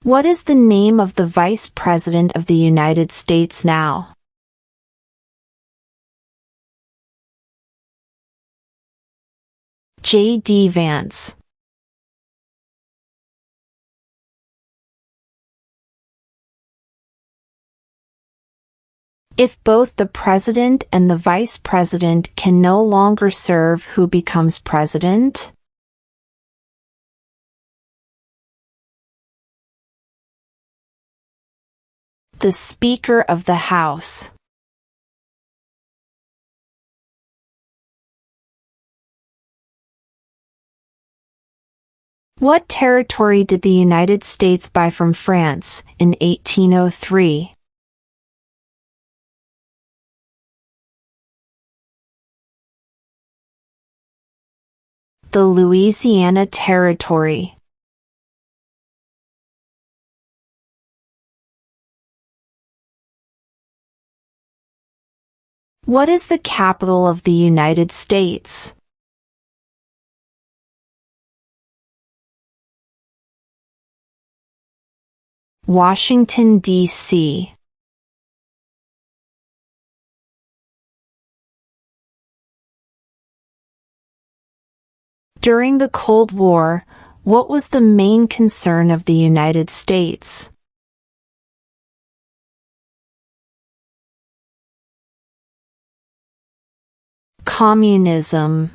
What is the name of the Vice President of the United States now? J.D. Vance. If both the President and the Vice President can no longer serve, who becomes President? The Speaker of the House. What territory did the United States buy from France in 1803? The Louisiana Territory. What is the capital of the United States? Washington, D.C. During the Cold War, what was the main concern of the United States? Communism.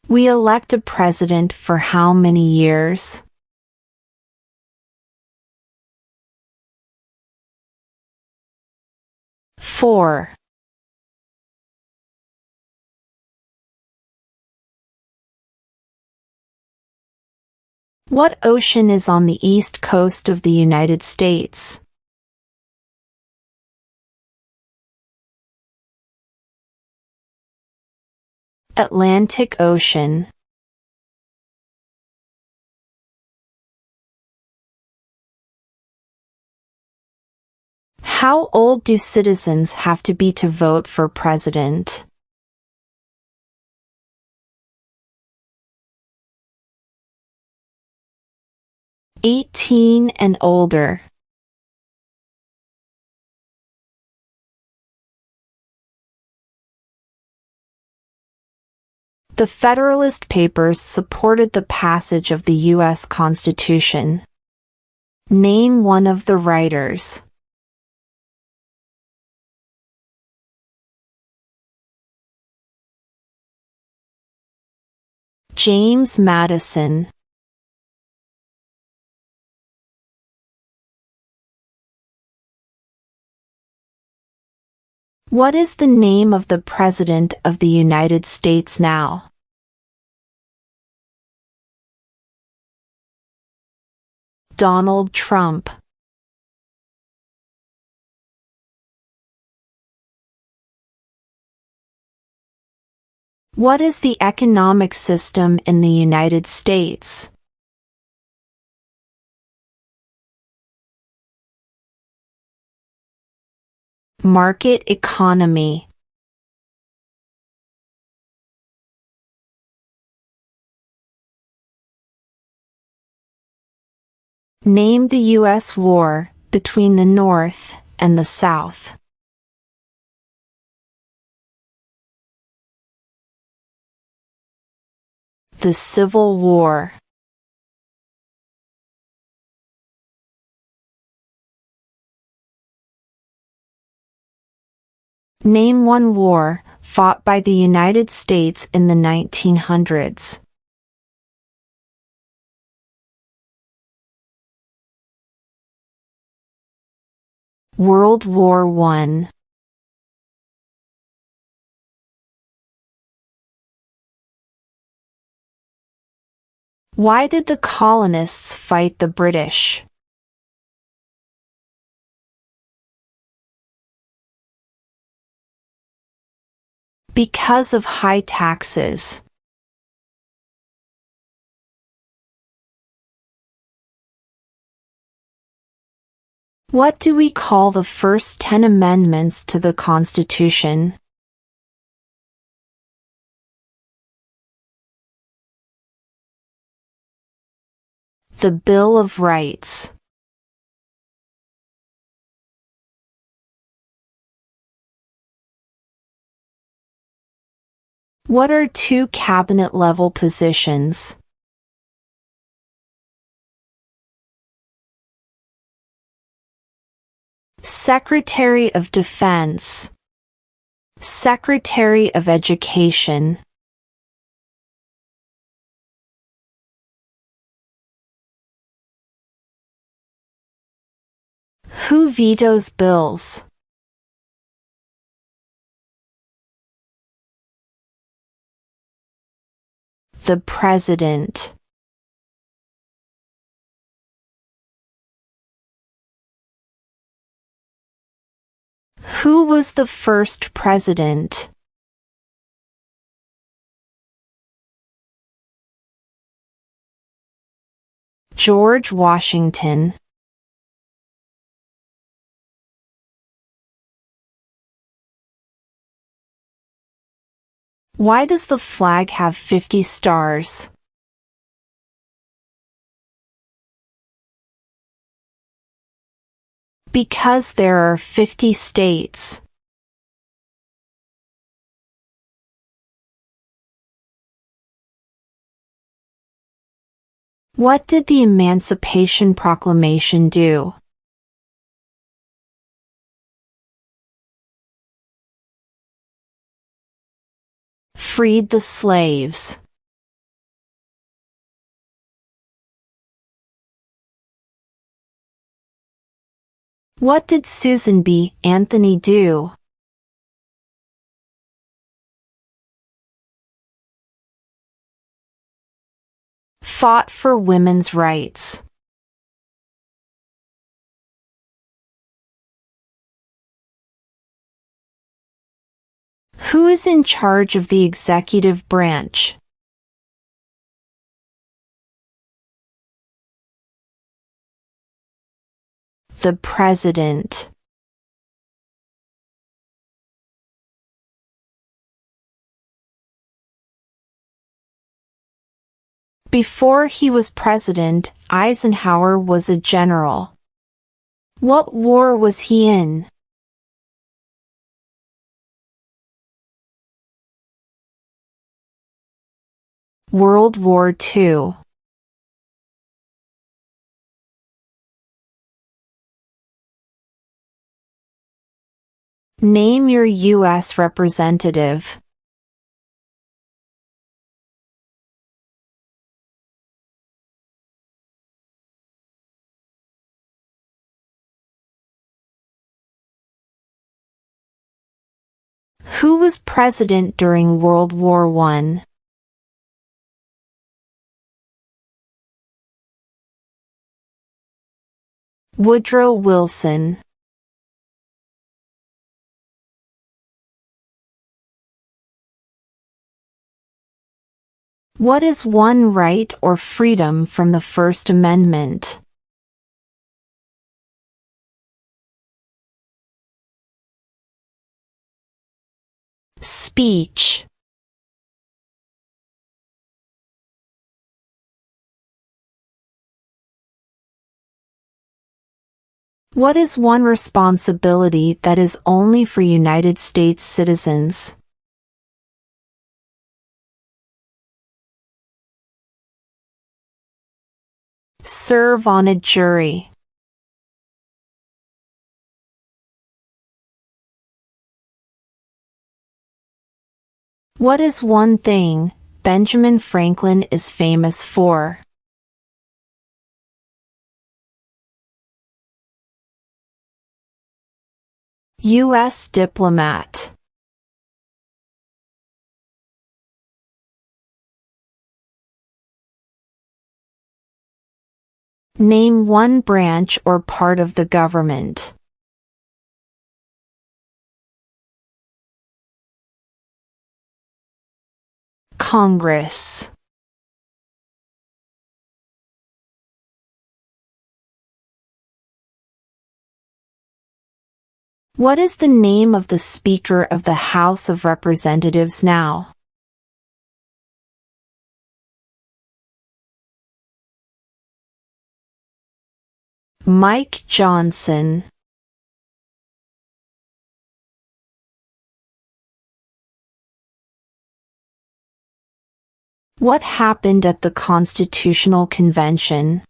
We elect a president for how many years? Four. What ocean is on the east coast of the United States? Atlantic Ocean. How old do citizens have to be to vote for president? 18 and older. The Federalist Papers supported the passage of the U.S. Constitution. Name one of the writers. James Madison. What is the name of the President of the United States now? Donald Trump. What is the economic system in the United States? Market economy. Name the U.S. war between the North and the South. The Civil War. Name one war fought by the United States in the 1900s. World War I. Why did the colonists fight the British? Because of high taxes. What do we call the first 10 amendments to the Constitution? The Bill of Rights. What are two cabinet-level positions? Secretary of Defense, Secretary of Education. Who vetoes bills? The President. Who was the first president? George Washington. Why does the flag have 50 stars? Because there are 50 states. What did the Emancipation Proclamation do? Freed the slaves. What did Susan B. Anthony do? Fought for women's rights. Who is in charge of the executive branch? The President. Before he was president, Eisenhower was a general. What war was he in? World War II. Name your U.S. representative. Who was president during World War I? Woodrow Wilson. What is one right or freedom from the First Amendment? Speech. What is one responsibility that is only for United States citizens? Serve on a jury. What is one thing Benjamin Franklin is famous for? U.S. diplomat. Name one branch or part of the government. Congress. What is the name of the Speaker of the House of Representatives now? Mike Johnson. What happened at the Constitutional Convention?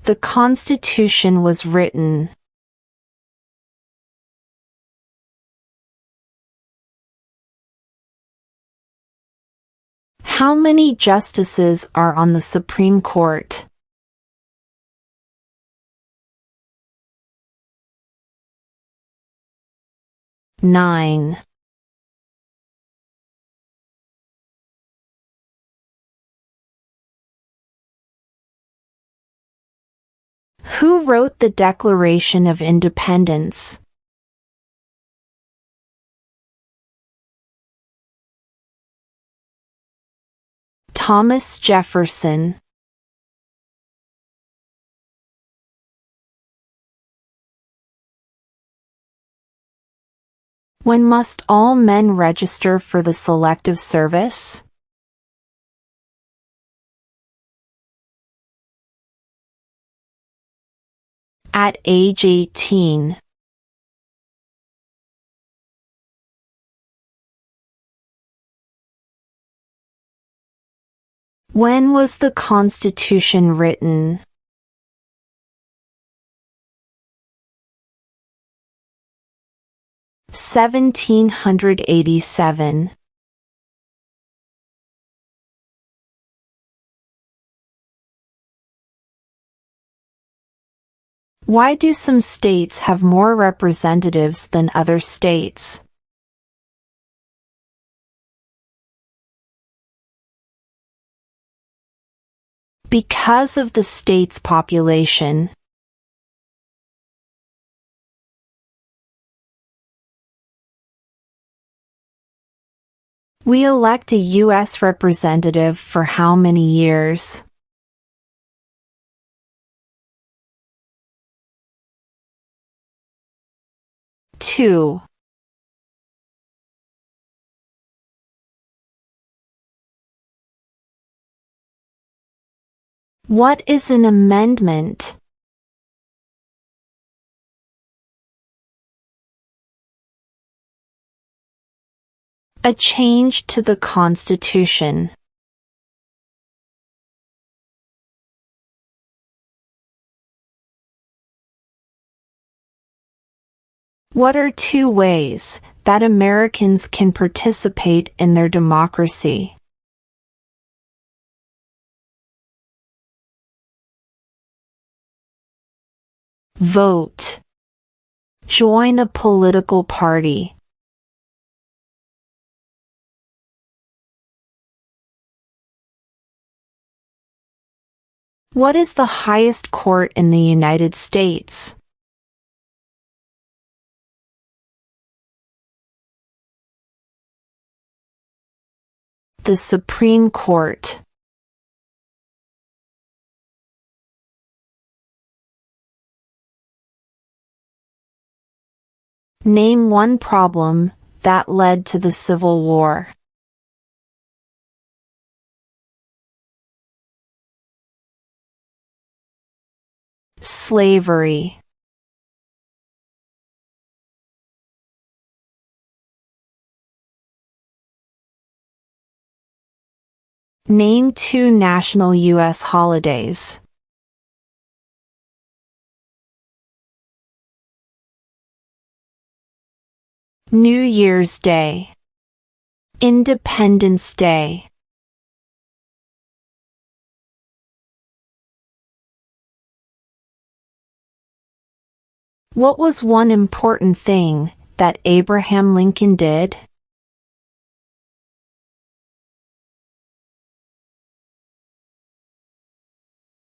The Constitution was written. How many justices are on the Supreme Court? Nine. Who wrote the Declaration of Independence? Thomas Jefferson. When must all men register for the Selective Service? At age 18. When was the Constitution written? (1787). Why do some states have more representatives than other states? Because of the state's population. We elect a U.S. representative for how many years? Two. What is an amendment? A change to the Constitution. What are two ways that Americans can participate in their democracy? Vote. Join a political party. What is the highest court in the United States? The Supreme Court. Name one problem that led to the Civil War. Slavery. Name two national U.S. holidays. New Year's Day. Independence Day. What was one important thing that Abraham Lincoln did?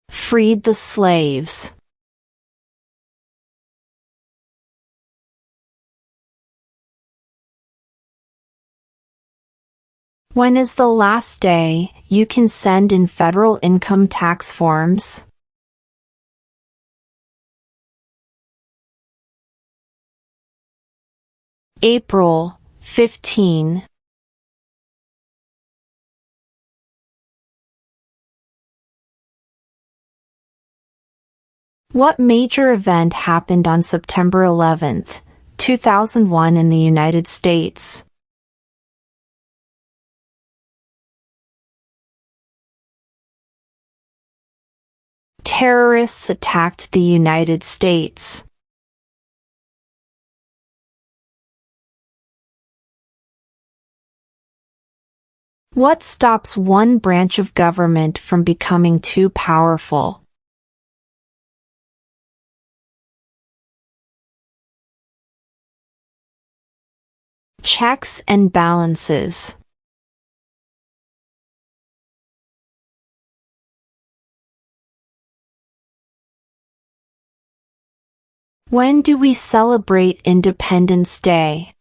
Freed the slaves. When is the last day you can send in federal income tax forms? April 15. What major event happened on September 11, 2001 in the United States? Terrorists attacked the United States. What stops one branch of government from becoming too powerful? Checks and balances. When do we celebrate Independence Day?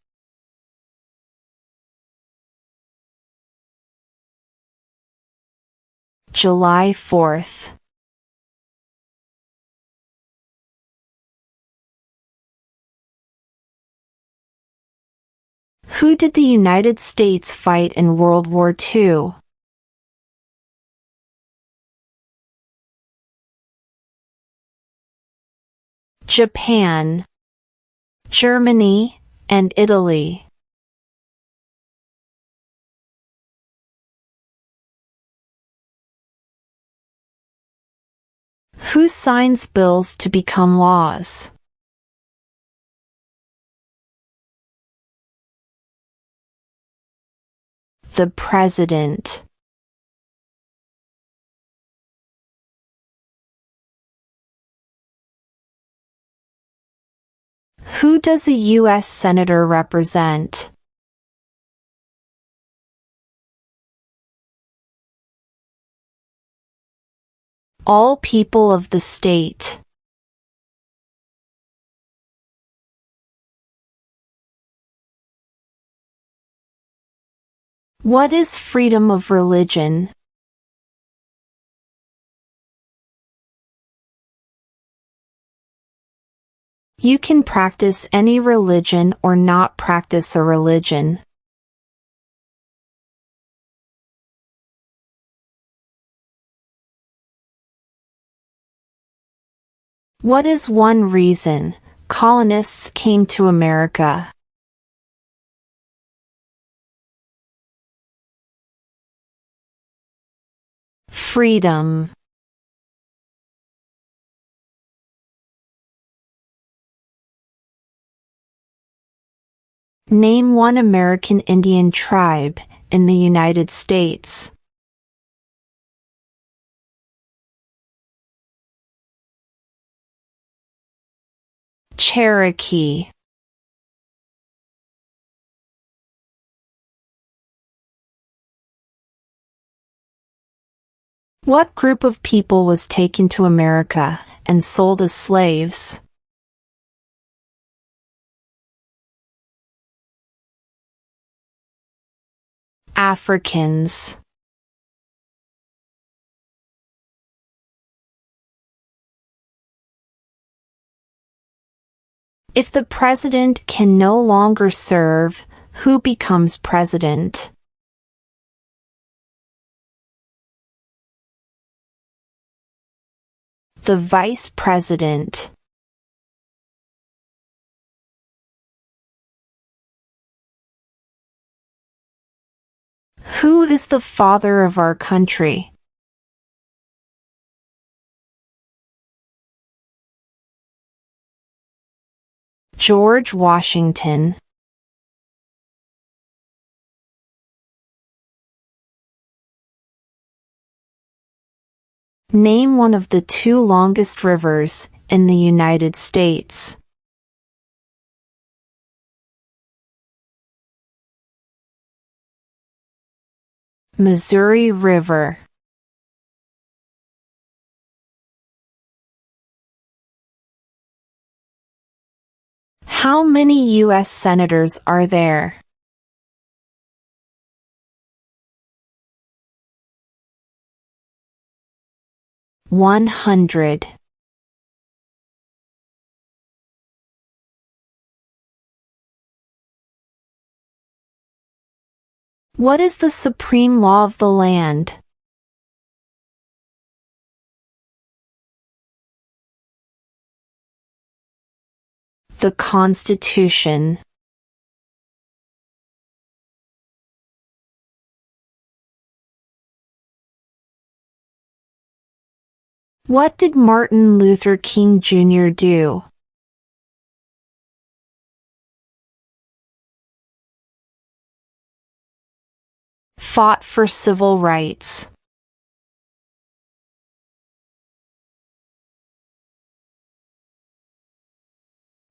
July 4th. Who did the United States fight in World War II? Japan, Germany, and Italy. Who signs bills to become laws? The President. Who does a U.S. Senator represent? All people of the state. What is freedom of religion? You can practice any religion or not practice a religion. What is one reason colonists came to America? Freedom. Name one American Indian tribe in the United States. Cherokee. What group of people was taken to America and sold as slaves? Africans. If the president can no longer serve, who becomes president? The vice president. Who is the father of our country? George Washington. Name one of the two longest rivers in the United States. Missouri River. How many U.S. senators are there? 100. What is the supreme law of the land? The Constitution. What did Martin Luther King Jr. do? Fought for civil rights.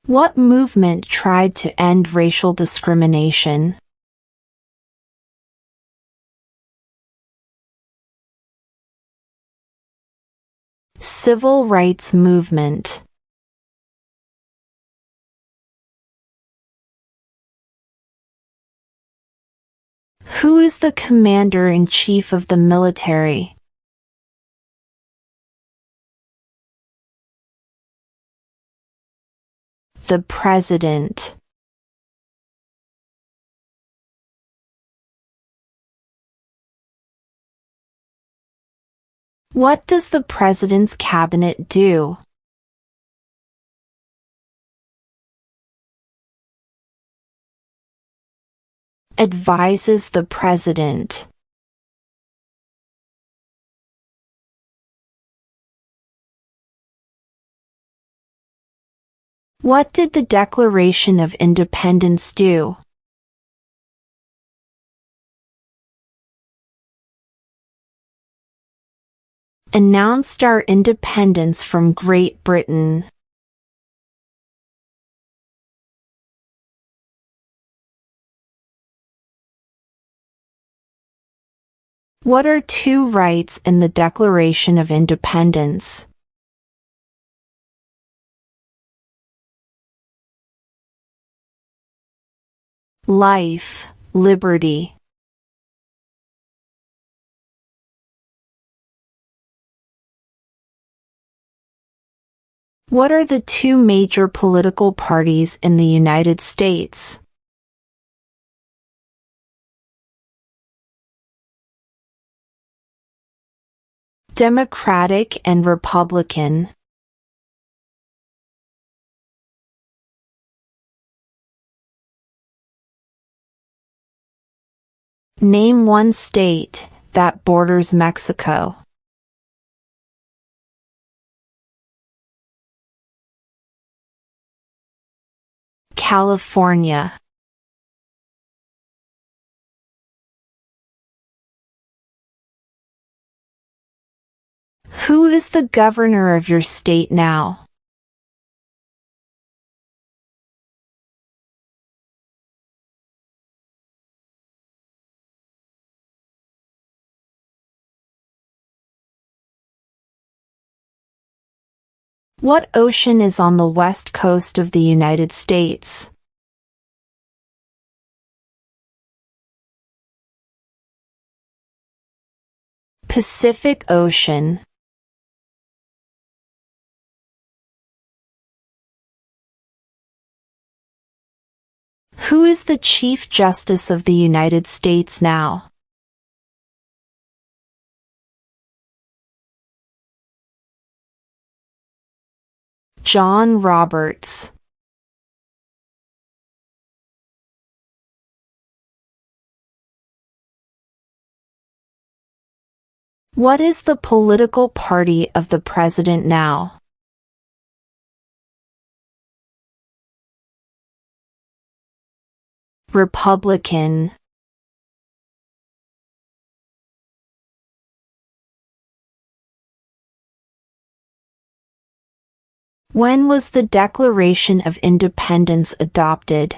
What movement tried to end racial discrimination? Civil rights movement. Who is the commander-in-chief of the military? The President. What does the President's cabinet do? Advises the President. What did the Declaration of Independence do? Announced our independence from Great Britain. What are two rights in the Declaration of Independence? Life, liberty. What are the two major political parties in the United States? Democratic and Republican. Name one state that borders Mexico. California. Who is the governor of your state now? What ocean is on the west coast of the United States? Pacific Ocean. Who is the Chief Justice of the United States now? John Roberts. What is the political party of the president now? Republican. When was the Declaration of Independence adopted?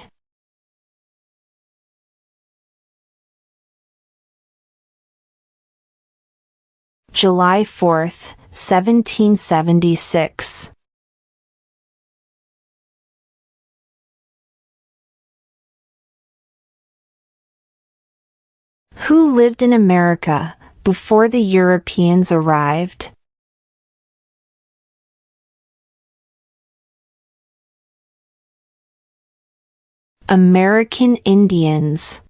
July 4, 1776. Who lived in America before the Europeans arrived? American Indians.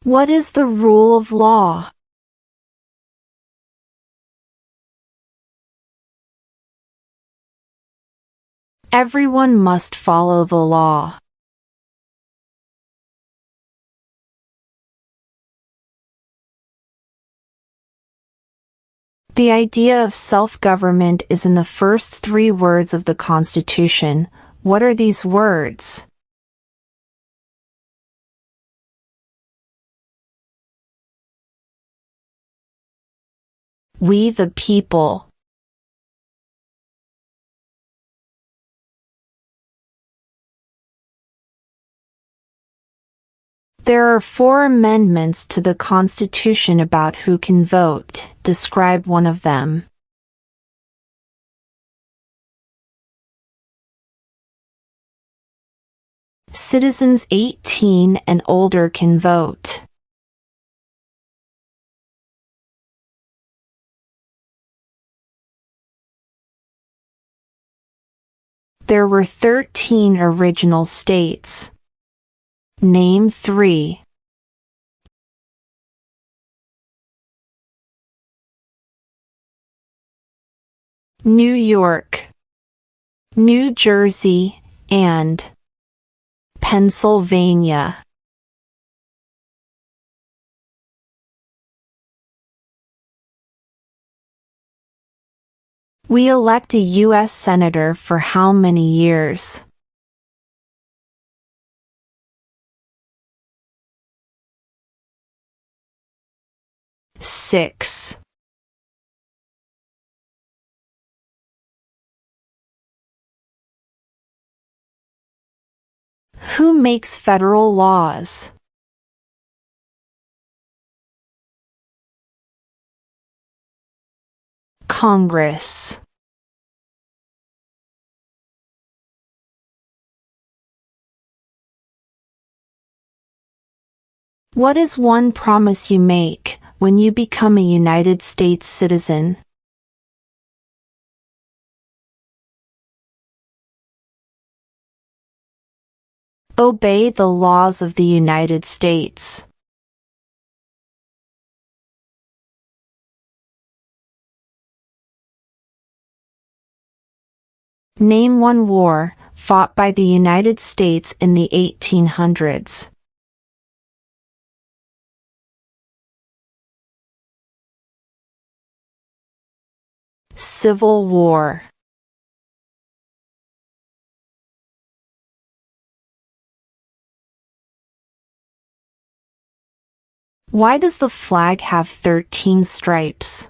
What is the rule of law? Everyone must follow the law. The idea of self-government is in the first 3 words of the Constitution. What are these words? We the people. There are 4 amendments to the Constitution about who can vote. Describe one of them. Citizens 18 and older can vote. There were 13 original states. Name 3. New York, New Jersey, and Pennsylvania. We elect a U.S. Senator for how many years? Six. Who makes federal laws? Congress. What is one promise you make when you become a United States citizen? Obey the laws of the United States. Name one war fought by the United States in the 1800s. Civil War. Why does the flag have 13 stripes?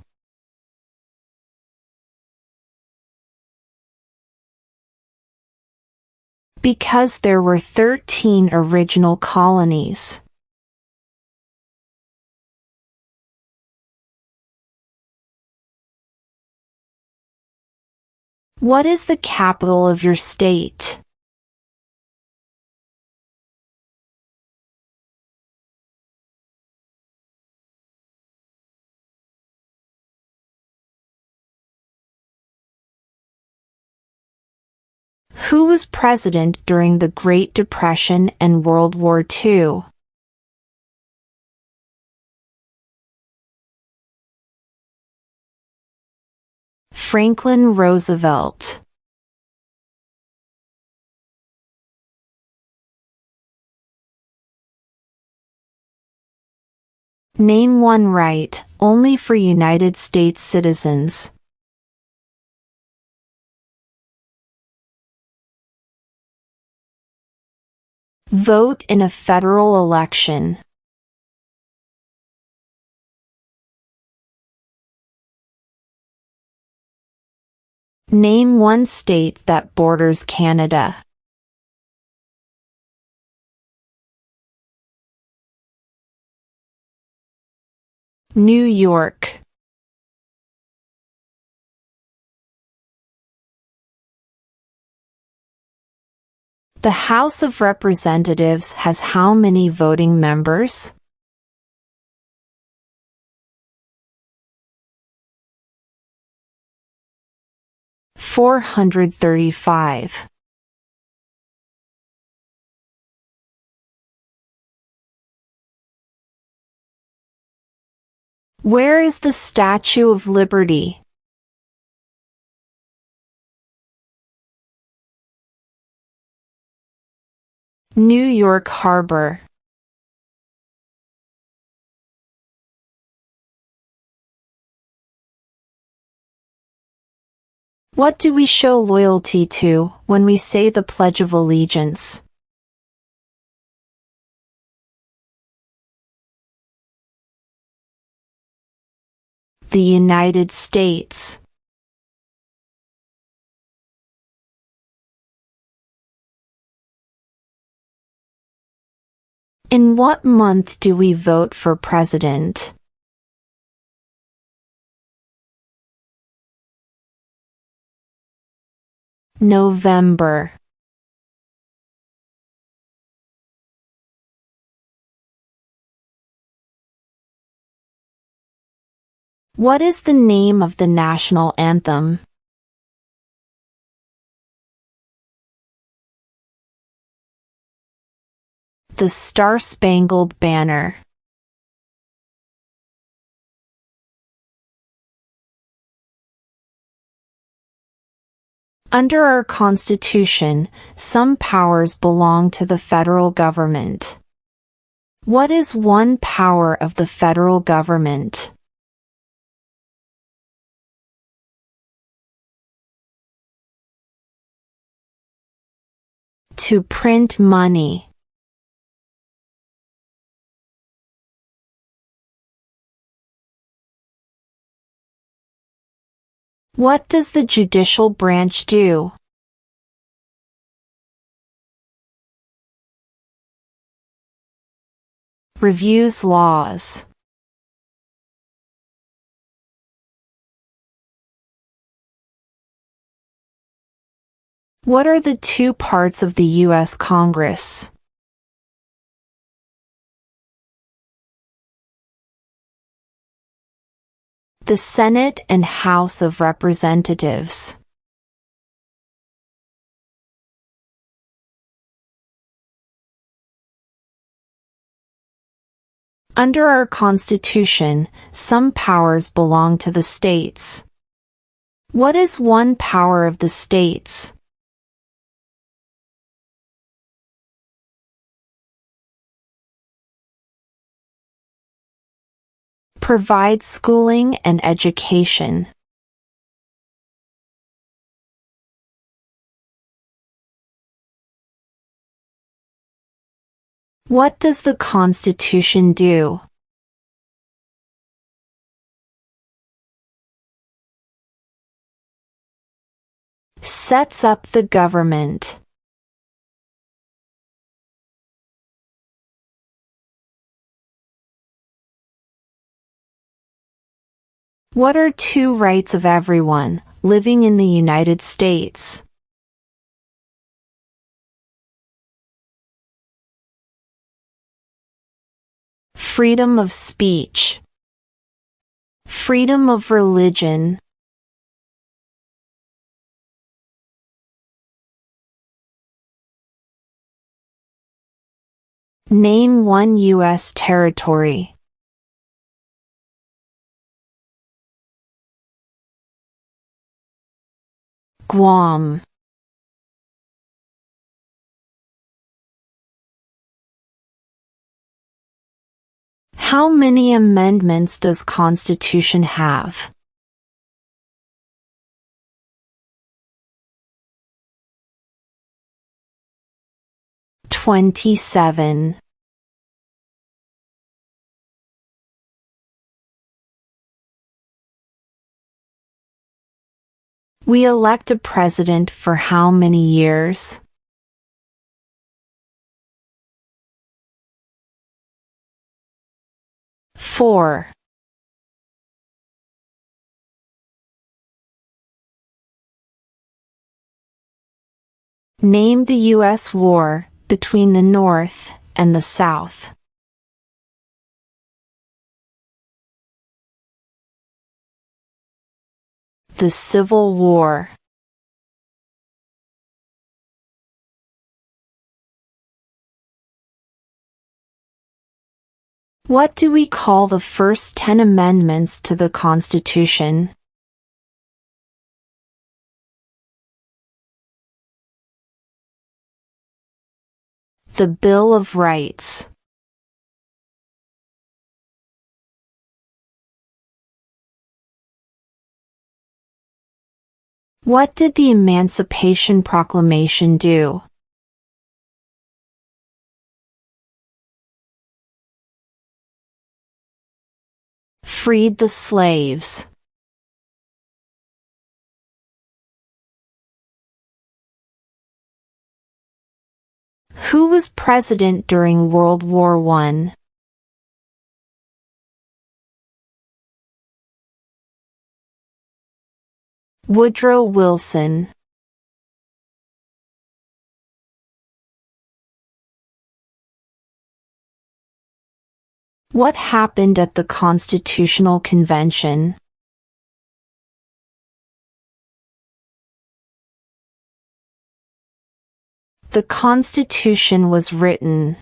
Because there were 13 original colonies. What is the capital of your state? Who was president during the Great Depression and World War II? Franklin Roosevelt. Name one right only for United States citizens. Vote in a federal election. Name one state that borders Canada. New York. The House of Representatives has how many voting members? $435. Where is the Statue of Liberty? New York Harbor. What do we show loyalty to when we say the Pledge of Allegiance? The United States. In what month do we vote for president? November. What is the name of the national anthem? The Star-Spangled Banner. Under our Constitution, some powers belong to the federal government. What is one power of the federal government? To print money. What does the judicial branch do? Reviews laws. What are the two parts of the U.S. Congress? The Senate and House of Representatives. Under our Constitution, some powers belong to the states. What is one power of the states? Provide schooling and education. What does the Constitution do? Sets up the government. What are two rights of everyone living in the United States? Freedom of speech. Freedom of religion. Name one U.S. territory. Guam. How many amendments does Constitution have? 27. We elect a president for how many years? 4. Name the U.S. war between the North and the South. The Civil War. What do we call the first 10 amendments to the Constitution? The Bill of Rights. What did the Emancipation Proclamation do? Freed the slaves. Who was president during World War I? Woodrow Wilson. What happened at the Constitutional Convention? The Constitution was written.